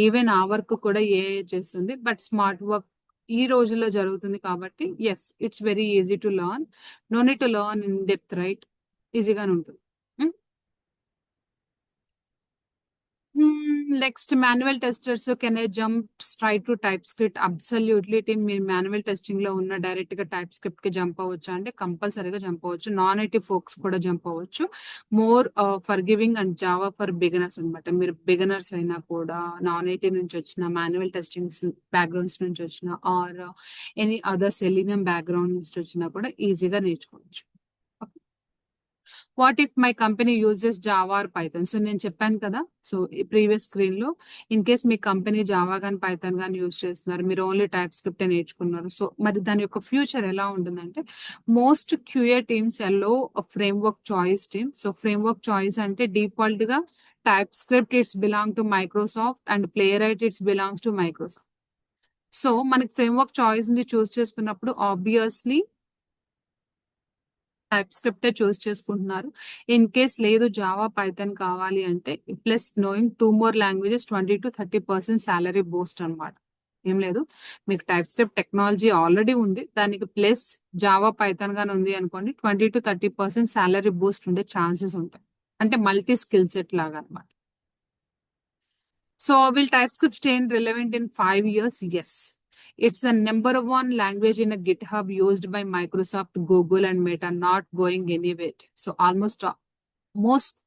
Even ఆ work కూడా AI చేస్తుంది, but smart work ఈ రోజుల్లో జరుగుతుంది కాబట్టి yes it's very easy to learn. No need to learn in depth, right? ఈజీగానే ఉంటుంది. Next manual testers can I jump straight to TypeScript? Absolutely team. మీరు మాన్యువల్ టెస్టింగ్ లో ఉన్న డైరెక్ట్ గా టైప్ స్క్రిప్ట్ కి జంప్ అవ్వచ్చు అంటే కంపల్సరీగా జంప్ అవ్వచ్చు. నాన్ ఐటీ ఫోక్స్ కూడా జంప్ అవ్వచ్చు. More for giving and Java for beginners అనమాట. మీరు బిగినర్స్ అయినా కూడా, నాన్ ఐటీ నుంచి వచ్చిన, మాన్యువల్ టెస్టింగ్ బ్యాక్గ్రౌండ్స్ నుంచి వచ్చిన, or any other Selenium background నుంచి వచ్చినా కూడా ఈజీగా నేర్చుకోవచ్చు. What if my company uses Java or Python? So నేను చెప్పాను కదా, సో ప్రీవియస్ స్క్రీన్ లో, ఇన్ కేస్ మీ కంపెనీ జావా గానీ పైథాన్ గానీ యూజ్ చేస్తున్నారు, మీరు ఓన్లీ టైప్ స్క్రిప్ట్ నేర్చుకున్నారు, సో మరి దాని యొక్క ఫ్యూచర్ ఎలా ఉంటుందంటే, మోస్ట్ క్యూఏ టీమ్స్ ఎల్లో framework choice team. So framework choice అంటే డిఫాల్ట్ గా TypeScript it's belong to Microsoft and play right it's belongs to Microsoft. So మనకి ఫ్రేమ్ వర్క్ చాయిస్ ని చూస్ చేసుకున్నప్పుడు ఆబ్వియస్లీ టైప్ స్క్రిప్ట్ చూస్ చేసుకుంటున్నారు. In case లేదు Java Python కావాలి అంటే, plus knowing 2 more languages 20 to 30% salary Boost అనమాట. ఏం లేదు, మీకు టైప్ స్క్రిప్ట్ టెక్నాలజీ ఆల్రెడీ ఉంది, దానికి ప్లస్ జావా పైథాన్ గానీ ఉంది అనుకోండి, 20 to 30% సాలరీ బూస్ట్ ఉండే ఛాన్సెస్ ఉంటాయి. అంటే మల్టీ స్కిల్ సెట్ లాగా అనమాట. So will type script stay relevant in 5 years? Yes. It's the number one language in a GitHub used by Microsoft, Google, and Meta, not going anywhere. So almost most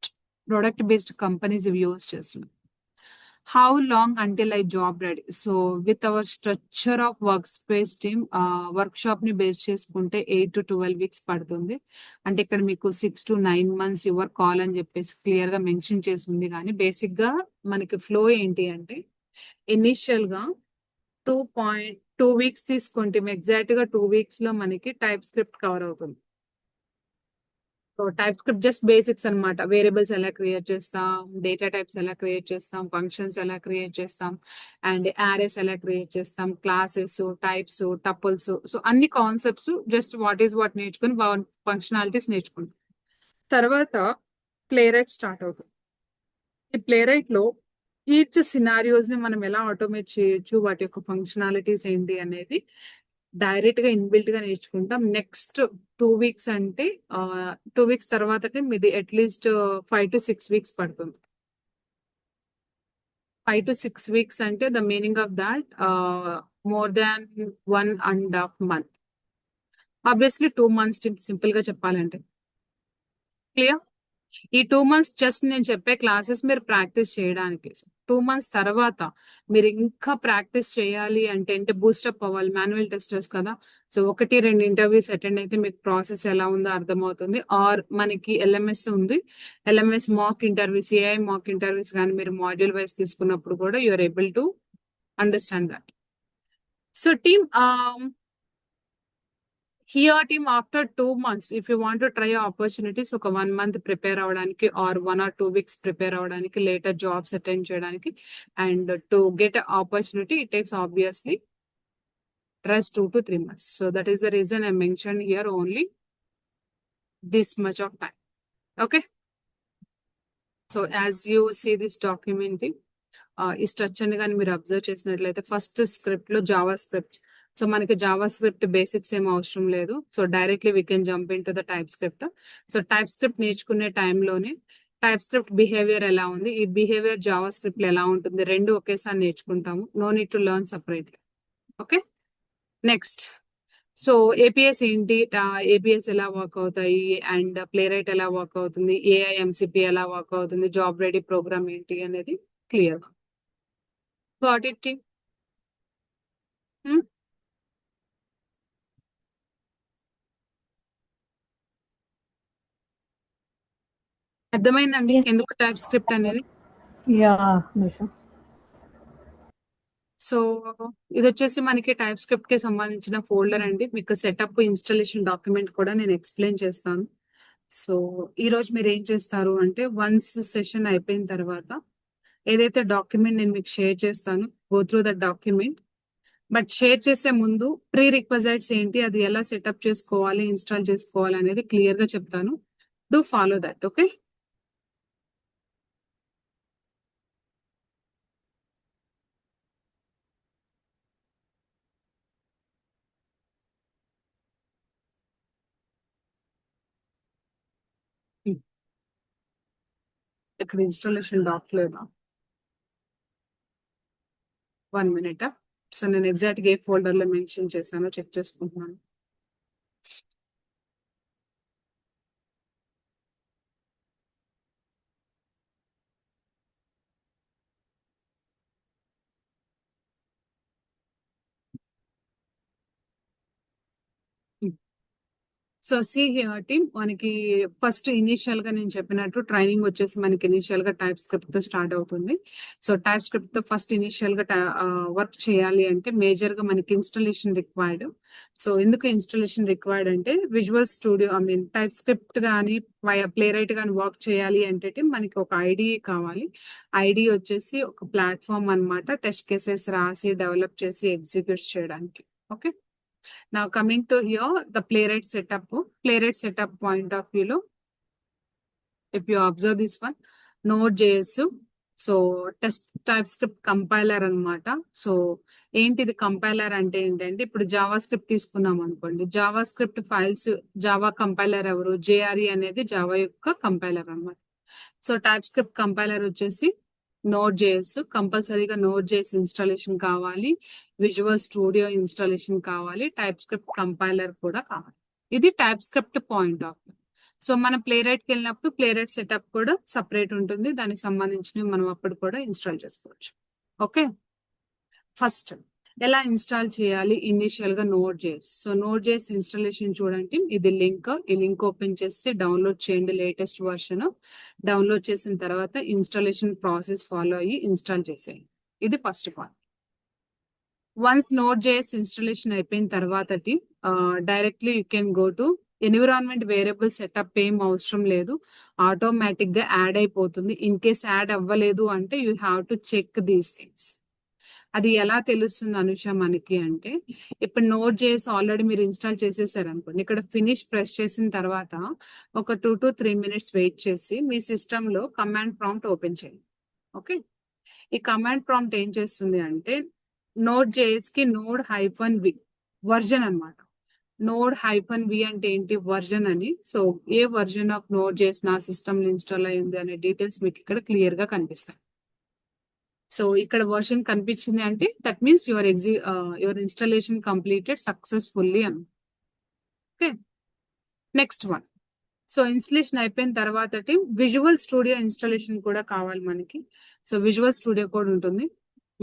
product-based companies have used చేస్తున్నారు. How long until I job ready? So with our structure of workspace team, workshop ని base చేసుకుంటే 8 to 12 weeks పడుతుంది. అంటే ఇక్కడ మీకు 6 to 9 months your call అని చెప్పేసి clear గా మెన్షన్ చేసి ఉంది. కానీ బేసిక్ గా మనకి ఫ్లో ఏంటి అంటే ఇనిషియల్ గా 2 వీక్స్ తీసుకుంటే ఎగ్జాక్ట్ గా 2 వీక్స్ లో మనకి టైప్ స్క్రిప్ట్ కవర్ అవుతుంది. So type script just basics అన్నమాట. వేరియబుల్స్ ఎలా క్రియేట్ చేస్తాం, డేటా టైప్స్ ఎలా క్రియేట్ చేస్తాం, ఫంక్షన్స్ ఎలా క్రియేట్ చేస్తాం, అండ్ యారేస్ ఎలా క్రియేట్ చేస్తాం, క్లాసెస్, టైప్స్, టపుల్స్, సో అన్ని concepts just what is what నేర్చుకుని ఫంక్షనాలిటీస్ నేర్చుకుంటాం. తర్వాత ప్లే రైట్ స్టార్ట్ అవుతుంది. ఈ ప్లే రైట్ లో ఈచ్ సినారియోస్ ని మనం ఎలా ఆటోమేట్ చేయొచ్చు, వాటి యొక్క ఫంక్షనాలిటీస్ ఏంటి అనేది డైరెక్ట్ గా ఇన్బిల్ట్ గా నేర్చుకుంటాం. నెక్స్ట్ 2 వీక్స్ అంటే 2 వీక్స్ తర్వాత మీది అట్లీస్ట్ 5 to 6 వీక్స్ పడుతుంది. 5 to 6 వీక్స్ అంటే the meaning of that more than 1.5 month. Obviously 2 months simple గా చెప్పాలంటే క్లియర్. ఈ 2 months జస్ట్ నేను చెప్పే క్లాసెస్ మీరు ప్రాక్టీస్ చేయడానికి. 2 months తర్వాత మీరు ఇంకా ప్రాక్టీస్ చేయాలి అంటే బూస్టప్ అవ్వాలి. మాన్యువల్ టెస్టర్స్ కదా, సో 1-2 ఇంటర్వ్యూస్ అటెండ్ అయితే మీకు ప్రాసెస్ ఎలా ఉందో అర్థమవుతుంది. ఆర్ మనకి LMS ఉంది, LMS mock interviews, AI mock interviews కానీ మీరు మాడ్యూల్ వైజ్ తీసుకున్నప్పుడు కూడా you're able to understand that. So team here team after 2 months if you want to try opportunities ఒక 1 month ప్రిపేర్ అవడానికి ఆర్ 1 or 2 weeks ప్రిపేర్ అవడానికి, later jobs attend చేయడానికి, and to get opportunity it takes obviously rest 2 to 3 months. So that is the reason I mentioned here only this much of time. Okay, so as you see this document, ఈ structure ని కానీ మీరు observe చేసినట్లయితే first script లో Java script. So మనకి Java script basics ఏం అవసరం లేదు. So directly we can jump in to the TypeScript. So type script నేర్చుకునే టైంలోనే టైప్ స్క్రిప్ట్ బిహేవియర్ ఎలా ఉంది, ఈ బిహేవియర్ జావా స్క్రిప్ట్ ఎలా ఉంటుంది, రెండు ఒకేసారి నేర్చుకుంటాము. No need to learn separately. Okay, next so APIs ఏంటి, ఏపీఎస్ ఎలా వర్క్ అవుతాయి, అండ్ ప్లే రైట్ ఎలా వర్క్ అవుతుంది, ఏఐఎంసిపి ఎలా వర్క్ అవుతుంది, జాబ్ రెడీ ప్రోగ్రామ్ ఏంటి అనేది క్లియర్. Got it team? అర్థమైందండి Yes. ఎందుకు టైప్ స్క్రిప్ట్ అనేది? Yeah, Anusha. సో ఇది వచ్చేసి మనకి టైప్ స్క్రిప్ట్ కి సంబంధించిన ఫోల్డర్ అండి. మీకు సెటప్ ఇన్స్టాలేషన్ డాక్యుమెంట్ కూడా నేను ఎక్స్ప్లెయిన్ చేస్తాను. సో ఈ రోజు మీరు ఏం చేస్తారు అంటే వన్స్ సెషన్ అయిపోయిన తర్వాత ఏదైతే డాక్యుమెంట్ నేను మీకు షేర్ చేస్తాను, go through the document. But share చేసే ముందు ప్రీ రిక్వజైట్స్ ఏంటి, అది ఎలా సెటప్ చేసుకోవాలి, ఇన్స్టాల్ చేసుకోవాలి అనేది క్లియర్ గా చెప్తాను. Do follow that. ఓకే, ఇక్కడ ఇన్స్టాలేషన్ డాక్ లేదా, 1 minute. సో నేను ఎగ్జాక్ట్ గా ఏ ఫోల్డర్ లో మెన్షన్ చేశానో చెక్ చేసుకుంటున్నాను. సో సి హియర్ టీమ్, మనకి ఫస్ట్ ఇనిషియల్ గా నేను చెప్పినట్టు ట్రైనింగ్ వచ్చేసి మనకి ఇనిషియల్ గా టైప్ స్క్రిప్ట్ తో స్టార్ట్ అవుతుంది. సో టైప్ స్క్రిప్ట్ తో ఫస్ట్ ఇనిషియల్ గా వర్క్ చేయాలి అంటే మేజర్ గా మనకి ఇన్స్టాలేషన్ రిక్వైర్డ్. సో ఎందుకు ఇన్స్టాలేషన్ రిక్వైర్డ్ అంటే విజువల్ స్టూడియో టైప్ స్క్రిప్ట్ కానీ ప్లే రైట్ కానీ వర్క్ చేయాలి అంటే మనకి ఒక ఐడి కావాలి. ఐడి వచ్చేసి ఒక ప్లాట్ఫామ్ అన్నమాట, టెస్ట్ కేసెస్ రాసి డెవలప్ చేసి ఎగ్జిక్యూట్ చేయడానికి. Okay, now coming to here the playwright setup point of view lo, if you observe this one, node.js, so test type script compiler అన్నమాట. సో ఏంటిది compiler అంటే ఏంటంటే ఇప్పుడు జావా స్క్రిప్ట్ తీసుకున్నాం అనుకోండి, Java script files Java compiler ఎవరు, JRE అనేది Java యొక్క కంపైలర్ అన్నమాట. సో టైప్ స్క్రిప్ట్ కంపైలర్ వచ్చేసి నోడ్.js, కంపల్సరీగా నోడ్.js ఇన్స్టాలేషన్ కావాలి, విజువల్ స్టూడియో ఇన్స్టాలేషన్ కావాలి, టైప్ స్క్రిప్ట్ కంపైలర్ కూడా కావాలి. ఇది type script point of view. So మన ప్లే రైట్కి వెళ్ళినప్పుడు ప్లే రైట్ సెటప్ కూడా సపరేట్ ఉంటుంది, దానికి సంబంధించినవి మనం అప్పుడు కూడా ఇన్స్టాల్ చేసుకోవచ్చు. ఓకే, ఫస్ట్ ఎలా ఇన్స్టాల్ చేయాలి ఇనిషియల్ గా node JS. So node JS installation చూడండి, ఇది లింక్. ఈ లింక్ ఓపెన్ చేసి డౌన్లోడ్ చేయండి లేటెస్ట్ వర్షన్. డౌన్లోడ్ చేసిన తర్వాత ఇన్స్టాలేషన్ ప్రాసెస్ ఫాలో అయ్యి ఇన్స్టాల్ చేసేయండి. ఇది first part. Once node JS installation అయిపోయిన తర్వాత directly you can go to environment variable setup. ఏం అవసరం లేదు, ఆటోమేటిక్ గా యాడ్ అయిపోతుంది. ఇన్ కేస్ యాడ్ అవ్వలేదు అంటే you have to check these things. అది ఎలా తెలుస్తుంది అనుష మనకి అంటే, ఇప్పుడు నోట్ చేసి ఆల్రెడీ మీరు ఇన్స్టాల్ చేసేసారు అనుకోండి, ఇక్కడ ఫినిష్ ప్రెస్ చేసిన తర్వాత ఒక 2 to 3 minutes వెయిట్ చేసి మీ సిస్టమ్ లో కమాండ్ ప్రాంప్ట్ ఓపెన్ చేయండి. ఓకే, ఈ కమాండ్ ప్రాంప్ట్ ఏం చేస్తుంది అంటే నోడ్ జేఎస్ కి నోడ్ -v వర్జన్ అన్నమాట. నోడ్ -v అంటే ఏంటి, వర్జన్ అని. So A version of node JS నా సిస్టమ్ లో ఇన్స్టాల్ అయింది అనే డీటెయిల్స్ మీకు ఇక్కడ క్లియర్ గా కనిపిస్తాయి. సో ఇక్కడ వర్షన్ కనిపించింది అంటే that means your installation completed successfully అని. Okay, next one. So installation అయిపోయిన తర్వాత విజువల్ స్టూడియో ఇన్స్టాలేషన్ కూడా కావాలి మనకి. సో విజువల్ స్టూడియో కోడ్ ఉంటుంది.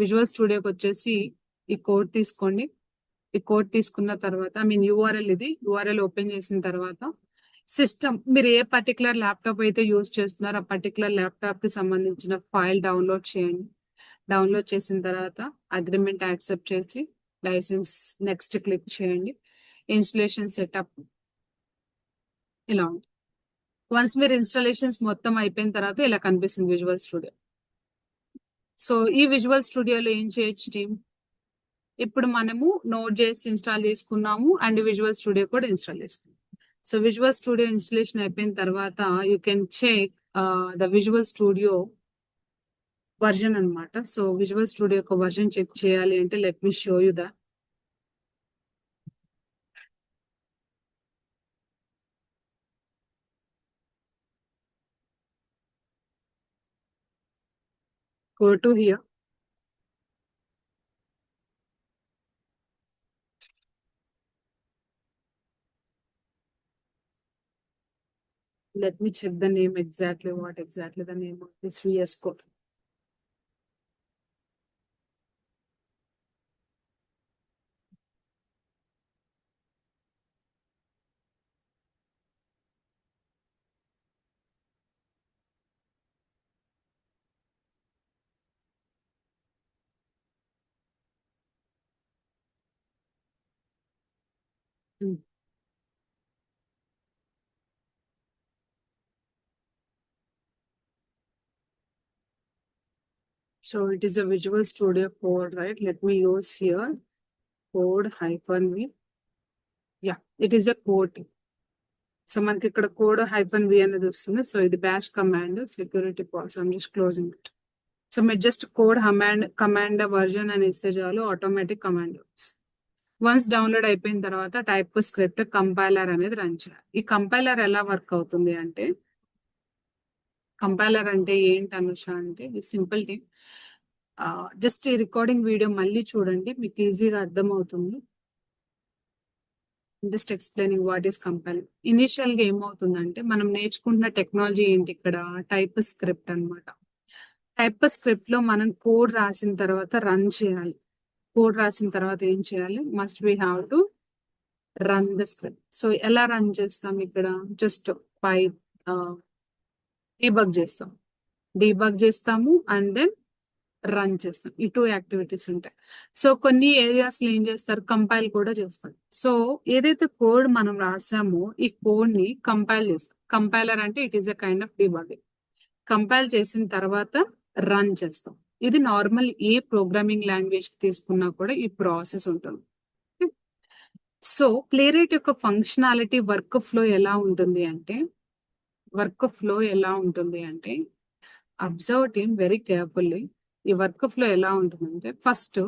విజువల్ స్టూడియోకి వచ్చేసి ఈ కోడ్ తీసుకోండి. ఈ కోడ్ తీసుకున్న తర్వాత యూఆర్ఎల్, ఇది యూఆర్ఎల్ ఓపెన్ చేసిన తర్వాత సిస్టమ్ మీరు ఏ పర్టికులర్ ల్యాప్టాప్ అయితే యూజ్ చేస్తున్నారో ఆ పర్టికులర్ ల్యాప్టాప్ కి సంబంధించిన ఫైల్ డౌన్లోడ్ చేయండి. డౌన్లోడ్ చేసిన తర్వాత అగ్రిమెంట్ యాక్సెప్ట్ చేసి లైసెన్స్ నెక్స్ట్ క్లిక్ చేయండి. ఇన్స్టలేషన్ సెటప్ ఇలా ఉంటుంది. వన్స్ మీరు ఇన్స్టాలేషన్స్ మొత్తం అయిపోయిన తర్వాత ఇలా కనిపిస్తుంది విజువల్ స్టూడియో. సో ఈ విజువల్ స్టూడియోలో ఏం చేయొచ్చు టీమ్, ఇప్పుడు మనము నోడ్ జేఎస్ ఇన్స్టాల్ చేసుకున్నాము అండ్ విజువల్ స్టూడియో కూడా ఇన్స్టాల్ చేసుకున్నాము. సో విజువల్ స్టూడియో ఇన్స్టలేషన్ అయిపోయిన తర్వాత you can check the visual studio version అన్నమాట. సో విజువల్ స్టూడియో యొక్క వర్జన్ చెక్ చేయాలి అంటే let me show you the. Go to here. Let me check the name exactly, what exactly the name of this VS Code. Mm. So it is a Visual Studio code, right? Let me use here code -v. Yeah, it is a code. So మనకి ఇక్కడ code -v అనేది వస్తుంది. So ఇది bash command security policy. I'm just closing it. So మీరు just code command version అని ఇస్తే చాలు, automatic command వస్తుంది. వన్స్ డౌన్లోడ్ అయిపోయిన తర్వాత టైప్ స్క్రిప్ట్ కంపైలర్ అనేది రన్ చేయాలి. ఈ కంపైలర్ ఎలా వర్క్ అవుతుంది అంటే, కంపైలర్ అంటే ఏంటి అనుష అంటే ఇది సింపుల్ థింగ్. జస్ట్ ఈ రికార్డింగ్ వీడియో మళ్ళీ చూడండి, మీకు ఈజీగా అర్థం అవుతుంది. Just explaining what is compiler. Initial గా ఏమవుతుందంటే మనం నేర్చుకుంటున్న టెక్నాలజీ ఏంటి, ఇక్కడ టైప్ స్క్రిప్ట్ అన్నమాట. టైప్ స్క్రిప్ట్ లో మనం కోడ్ రాసిన తర్వాత రన్ చేయాలి. కోడ్ రాసిన తర్వాత ఏం చేయాలి, must we have to run the script. So ఎలా రన్ చేస్తాం, ఇక్కడ జస్ట్ పై డీబగ్ చేస్తాము అండ్ దెన్ రన్ చేస్తాం. ఈ 2 యాక్టివిటీస్ ఉంటాయి. సో కొన్ని ఏరియాస్ లో ఏం చేస్తారు, కంపైల్ కూడా చేస్తారు. సో ఏదైతే కోడ్ మనం రాసామో ఈ కోడ్ ని కంపైల్ చేస్తాం. కంపైలర్ అంటే it is a kind of debugging. Compile చేసిన తర్వాత రన్ చేస్తాం. ఇది నార్మల్ ఏ ప్రోగ్రామింగ్ లాంగ్వేజ్ తీసుకున్నా కూడా ఈ ప్రాసెస్ ఉంటుంది. సో ప్లేరైట్ యొక్క ఫంక్షనాలిటీ వర్క్ ఫ్లో ఎలా ఉంటుంది అంటే అబ్జర్వ్ టీమ్ వెరీ కేర్ఫుల్లీ. ఈ వర్క్ ఫ్లో ఎలా ఉంటుందంటే, ఫస్ట్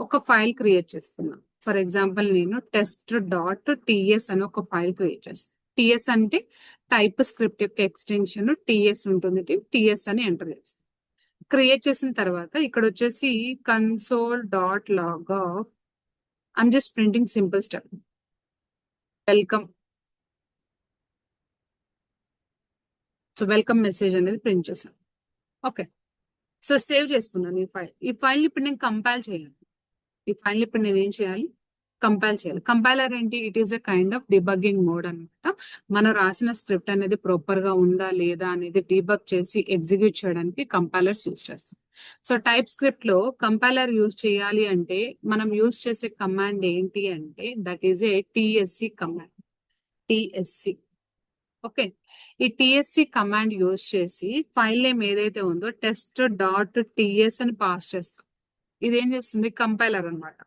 ఒక ఫైల్ క్రియేట్ చేసుకున్నాం. ఫర్ ఎగ్జాంపుల్ నేను test.ts అని ఒక ఫైల్ క్రియేట్ చేస్తాను. టిఎస్ అంటే టైప్ స్క్రిప్ట్ యొక్క ఎక్స్టెన్షన్ టిఎస్ ఉంటుంది. టిఎస్ అని ఎంటర్ చేస్తాను. క్రియేట్ చేసిన తర్వాత ఇక్కడ వచ్చేసి console.log I'm just printing simple step. Welcome so welcome message అనేది ప్రింట్ చేశాను. ఓకే, సో సేవ్ చేసుకున్నాను ఈ ఫైల్ ఇప్పుడు నేను కంపైల్ చేయాలి. ఈ ఫైల్ ఇప్పుడు నేను ఏం చేయాలి, కంపైల్ చేయాలి. కంపైలర్ ఏంటి, it is a kind of debugging mode అనమాట. మనం రాసిన స్క్రిప్ట్ అనేది ప్రాపర్ గా ఉందా లేదా అనేది డిబగ్ చేసి ఎగ్జిక్యూట్ చేయడానికి కంపైలర్స్ యూజ్ చేస్తాం. సో టైప్ స్క్రిప్ట్ లో కంపైలర్ యూజ్ చేయాలి అంటే మనం యూజ్ చేసే కమాండ్ ఏంటి అంటే that is a TSC command. TSC, okay. ఈ టిఎస్సి కమాండ్ యూజ్ చేసి ఫైల్ నేమ్ ఏదైతే ఉందో test.ts అని పాస్ చేస్తాం. ఇదేం చేస్తుంది, కంపైలర్ అన్నమాట.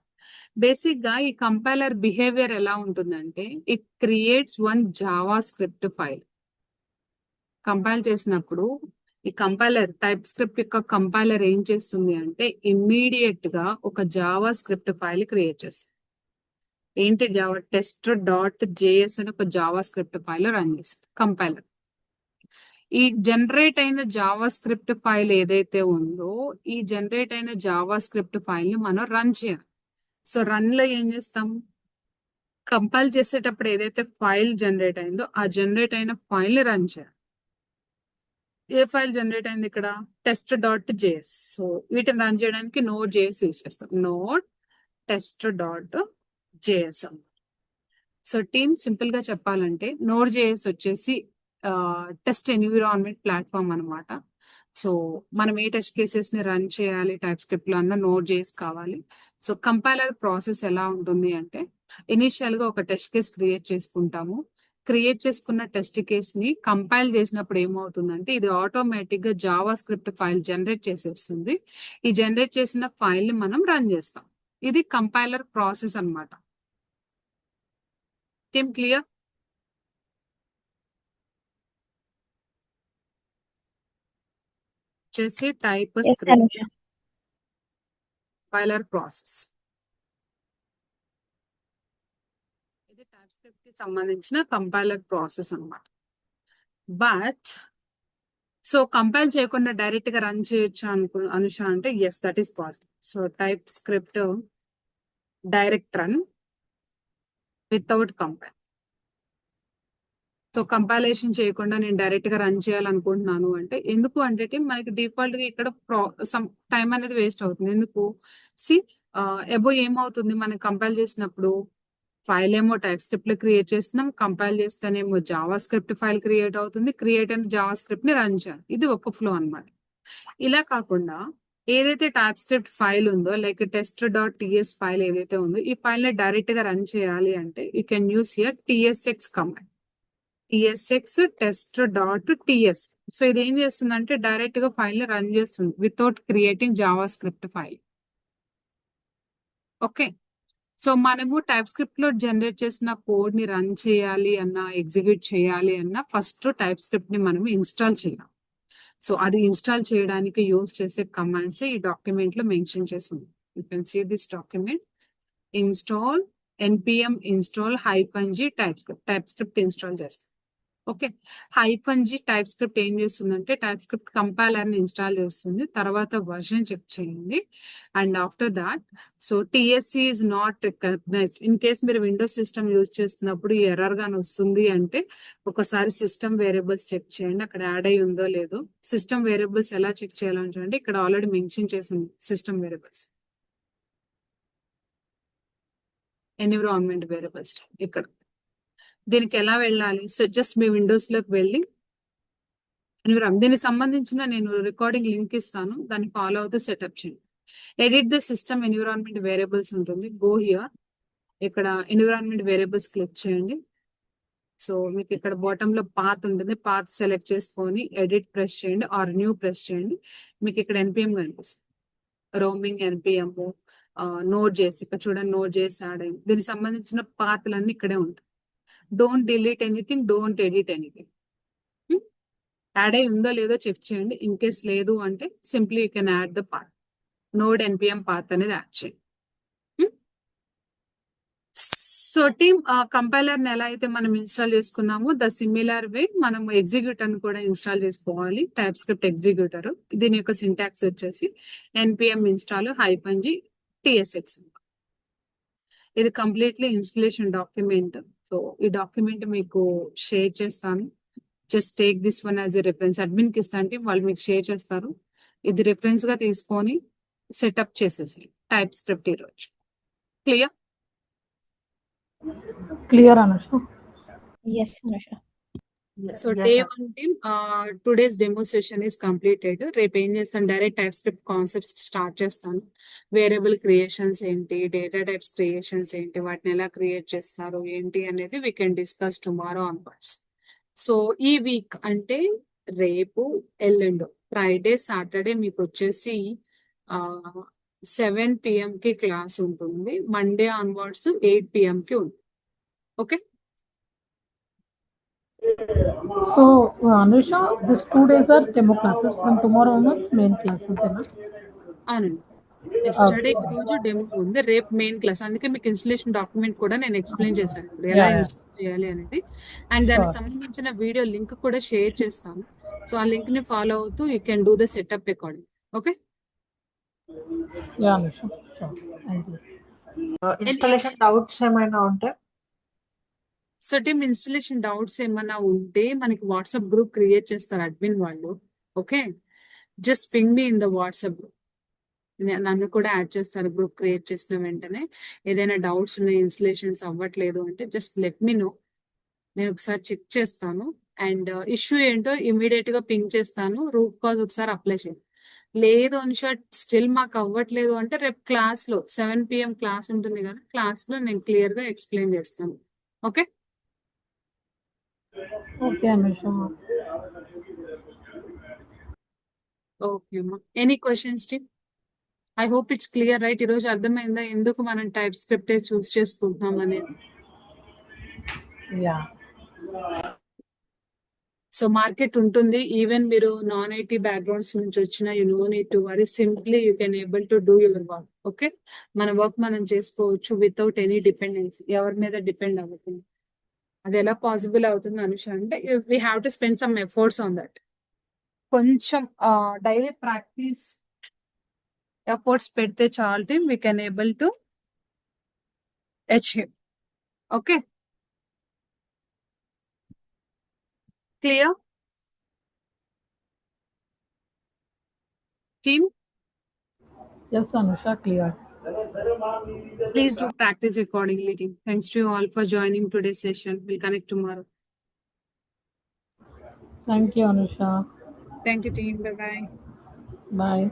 బేసిక్ గా ఈ కంపైలర్ బిహేవియర్ ఎలా ఉంటుందంటే it creates one Java script file. Compile చేసినప్పుడు ఈ కంపైలర్ టైప్ స్క్రిప్ట్ యొక్క కంపైలర్ ఏం చేస్తుంది అంటే ఇమ్మీడియట్ గా ఒక జావా స్క్రిప్ట్ ఫైల్ క్రియేట్ చేస్తుంది. ఏంటి, జావా test.js అని ఒక జావా స్క్రిప్ట్ ఫైల్ రన్ చేస్తుంది కంపైలర్. ఈ జనరేట్ అయిన జావా స్క్రిప్ట్ ఫైల్ ఏదైతే ఉందో ఈ జనరేట్ అయిన జావా స్క్రిప్ట్ ఫైల్ ని మనం రన్ చేయాలి. సో రన్ లో ఏం చేస్తాం, కంపైల్ చేసేటప్పుడు ఏదైతే ఫైల్ జనరేట్ అయిందో ఆ జనరేట్ అయిన ఫైల్ ని రన్ చేయాలి. ఏ ఫైల్ జనరేట్ అయింది ఇక్కడ, test.js. సో వీటిని రన్ చేయడానికి నోడ్ జేఎస్ యూజ్ చేస్తాం. Node test.js. So team simple గా చెప్పాలంటే నోడ్ జేఎస్ వచ్చేసి టెస్ట్ ఎన్విరాన్మెంట్ ప్లాట్ఫామ్ అనమాట. సో మనం ఏ టెస్ట్ కేసెస్ ని రన్ చేయాలి టైప్ స్క్రిప్ట్ లో అన్న నోడ్ జేఎస్ కావాలి. సో కంపైలర్ ప్రాసెస్ ఎలా ఉంటుంది అంటే ఇనిషియల్ గా ఒక టెస్ట్ కేస్ క్రియేట్ చేసుకుంటాము. క్రియేట్ చేసుకున్న టెస్ట్ కేస్ ని కంపైల్ చేసినప్పుడు ఏమవుతుందంటే ఇది ఆటోమేటిక్ గా జావా స్క్రిప్ట్ ఫైల్ జనరేట్ చేసేస్తుంది. ఈ జనరేట్ చేసిన ఫైల్ ని మనం రన్ చేస్తాం. ఇది కంపైలర్ ప్రాసెస్ అన్నమాట. Team clear? వచ్చేసి type Yes, script Anusha. Compiler process. ఇది టైప్ స్క్రిప్ట్ కి సంబంధించిన కంపైలర్ ప్రాసెస్ అన్నమాట. బట్ సో కంపైల్ చేయకుండా డైరెక్ట్ గా రన్ చేయొచ్చా అనుష అంటే yes, that is possible. So TypeScript direct run without compile. So compilation చేయకుండా నేను డైరెక్ట్ గా రన్ చేయాలనుకుంటున్నాను అంటే ఎందుకు అంటే మనకి డిఫాల్ట్ గా ఇక్కడ సమ్ టైం అనేది వేస్ట్ అవుతుంది. ఎందుకు, సి ఎబో ఏమవుతుంది మనం కంపైల్ చేసినప్పుడు ఫైల్ ఏమో టైప్ స్క్రిప్ట్ లో క్రియేట్ చేస్తున్నాం, కంపైల్ చేస్తేనేమో జావా స్క్రిప్ట్ ఫైల్ క్రియేట్ అవుతుంది, క్రియేట్ అయిన జావా స్క్రిప్ట్ ని రన్ చేయాలి. ఇది ఒక ఫ్లో అన్నమాట. ఇలా కాకుండా ఏదైతే టైప్ స్క్రిప్ట్ ఫైల్ ఉందో లైక్ test.ts ఫైల్ ఏదైతే ఉందో ఈ ఫైల్ ని డైరెక్ట్ గా రన్ చేయాలి అంటే you can use here tsx command. tsx test.ts. So ఇది ఏం చేస్తుందంటే డైరెక్ట్ గా ఫైల్ ని రన్ చేస్తుంది without creating Java script file. Okay, so మనము టైప్ స్క్రిప్ట్ లో జనరేట్ చేసిన కోడ్ ని రన్ చేయాలి అన్నా ఎగ్జిక్యూట్ చేయాలి అన్నా ఫస్ట్ టైప్ స్క్రిప్ట్ ని మనం ఇన్స్టాల్ చేయాలి. సో అది ఇన్స్టాల్ చేయడానికి యూజ్ చేసే కమాండ్స్ ఈ డాక్యుమెంట్ లో మెన్షన్ చేసి ఉంది. You can see this document. Install npm install -g TypeScript install చేస్తాం. ఓకే, -g టైప్ స్క్రిప్ట్ ఏం చేస్తుందంటే టైప్ స్క్రిప్ట్ కంపైలర్ ని ఇన్స్టాల్ చేస్తుంది. తర్వాత వర్షన్ చెక్ చేయండి. And after that so TSC is not recognized. In case మీరు Windows system use చేస్తున్నప్పుడు error గాని వస్తుంది అంటే ఒకసారి సిస్టమ్ వేరియబుల్స్ చెక్ చేయండి అక్కడ యాడ్ అయి ఉందో లేదో. సిస్టమ్ వేరియబుల్స్ ఎలా చెక్ చేయాలని చూడండి, ఇక్కడ ఆల్రెడీ మెన్షన్ చేసింది సిస్టమ్ వేరియబుల్స్, ఎన్విరాన్మెంట్ వేరియబుల్స్. ఇక్కడ దీనికి ఎలా వెళ్ళాలి, సో జస్ట్ మీ విండోస్ లోకి వెళ్ళి దీనికి సంబంధించిన నేను రికార్డింగ్ లింక్ ఇస్తాను, దాన్ని ఫాలో అవుతూ సెటప్ చేయండి. Edit the system environment variables ఉంటుంది. గో హియర్, ఇక్కడ ఎన్విరాన్మెంట్ వేరియబుల్స్ క్లిక్ చేయండి. సో మీకు ఇక్కడ బాటమ్ లో పాత్ ఉంటుంది, పాత్ సెలెక్ట్ చేసుకొని ఎడిట్ ప్రెస్ చేయండి ఆర్ న్యూ ప్రెస్ చేయండి. మీకు ఇక్కడ ఎన్పిఎం కనిపిస్తుంది, రోమింగ్ ఎన్పిఎం నోట్ చేసి ఇక్కడ చూడండి నోట్ చేసి యాడ్ అయింది. దీనికి సంబంధించిన పాత్లన్నీ ఇక్కడే ఉంటాయి. Don't delete anything, don't edit anything. Add అయి ఉందో లేదో చెక్ చేయండి. ఇన్ కేస్ లేదు అంటే simply you can add the path, node NPM path అనేది యాడ్ చేయండి. సో టీమ్ కంపైలర్ ని ఎలా అయితే మనం ఇన్స్టాల్ చేసుకున్నామో ద సిమిలర్ వే మనం ఎగ్జిక్యూటర్ ని కూడా ఇన్స్టాల్ చేసుకోవాలి. టైప్ స్క్రిప్ట్ ఎగ్జిక్యూటర్, దీని యొక్క సింటాక్స్ వచ్చేసి npm install -g tsx. ఇది కంప్లీట్లీ ఇన్స్టలేషన్ డాక్యుమెంట్. సో ఈ డాక్యుమెంట్ మీకు షేర్ చేస్తాను. Just take this one as a reference. Admin కి ఇస్తా అంటే వాళ్ళు మీకు షేర్ చేస్తారు. ఇది రెఫరెన్స్ గా తీసుకొని సెటప్ చేసేసి టైప్ స్క్రిప్ట్ ఈరోజు. Clear? Clear, Anusha? Yes, Anusha. So Yes, day sir. 1 team today's demo session is completed. రేపు ఏం చేస్తాను, direct type script concepts start చేస్తాను. వేరియబుల్ క్రియేషన్స్ ఏంటి, డేటా టైప్స్ క్రియేషన్స్ ఏంటి, వాటిని ఎలా క్రియేట్ చేస్తారు ఏంటి అనేది we can discuss tomorrow onwards. So ఈ వీక్ అంటే రేపు, ఎల్లుండు, ఫ్రైడే, సాటర్డే మీకు వచ్చేసి 7 PM కి క్లాస్ ఉంటుంది. మండే ఆన్వర్డ్స్ 8 PM కి ఉంది. Okay. So, Anusha, these 2 days are demo classes. From tomorrow onwards, main class. అంతేనా? అవునండి. ఎస్టర్డే ఈ రోజు డెమో ఉంది, రేపు మెయిన్ క్లాస్. అందుకే మీకు ఇన్స్టలేషన్ డాక్యుమెంట్ కూడా నేను ఎక్స్ప్లెయిన్ చేశాను ఇప్పుడు ఎలా Yeah, yeah. ఇన్స్టాల్ చేయాలి అనేది. అండ్ దానికి Sure. సంబంధించిన వీడియో లింక్ కూడా షేర్ చేస్తాను. సో ఆ లింక్ ని ఫాలో అవుతూ you can do the setup according. Okay. Yeah, Anusha. Sure. Thank you. Installation doubts ఏమైనా ఉంటే సో టీమ్ ఇన్స్టలేషన్ డౌట్స్ ఏమన్నా ఉంటే మనకి వాట్సాప్ గ్రూప్ క్రియేట్ చేస్తారు అడ్మిన్ వాళ్ళు. Okay, just ping me in the WhatsApp group. నన్ను కూడా యాడ్ చేస్తారు గ్రూప్ క్రియేట్ చేసిన వెంటనే. ఏదైనా డౌట్స్ ఉన్నాయి, ఇన్స్టలేషన్స్ అవ్వట్లేదు అంటే జస్ట్ లెట్ మీ నో. నేను ఒకసారి చెక్ చేస్తాను అండ్ ఇష్యూ ఏంటో ఇమీడియట్ గా పింగ్ చేస్తాను. రూట్ కాజ్ ఒకసారి అప్లై చేయండి. లేదు అనుషా స్టిల్ మాకు అవ్వట్లేదు అంటే రేపు క్లాస్ లో 7 PM క్లాస్ ఉంటుంది కదా, క్లాస్ లో నేను క్లియర్ గా ఎక్స్ప్లెయిన్ చేస్తాను. ఓకే. Okay, Anusha. ఓకే అమ్మా. Any questions team? I hope it's clear right. ఈరోజు అర్థమైందా ఎందుకు మనం టైప్ స్క్రిప్ట్ చూస్ చేసుకుంటున్నాం అనేది? Yeah. సో మార్కెట్ ఉంటుంది. ఈవెన్ మీరు నాన్ ఐటీ బ్యాక్గ్రౌండ్స్ నుంచి వచ్చిన you know need to worry, simply you can able to do your work. Okay, మన వర్క్ మనం చేసుకోవచ్చు వితౌట్ ఎనీ డిపెండెన్సీ, ఎవరి మీద డిపెండ్ అవ్వకుండా. అది ఎలా పాసిబుల్ అవుతుంది అనుష అంటే we have to spend some efforts on that. కొంచెం డైలీ ప్రాక్టీస్ ఎఫర్ట్స్ పెడితే చాలు, we can able to achieve. Okay, clear team? Yes, Anusha, clear. Please do practice accordingly, team. Thanks to you all for joining today's session. We'll connect tomorrow. Thank you, Anusha. Thank you, team. Bye-bye. Bye.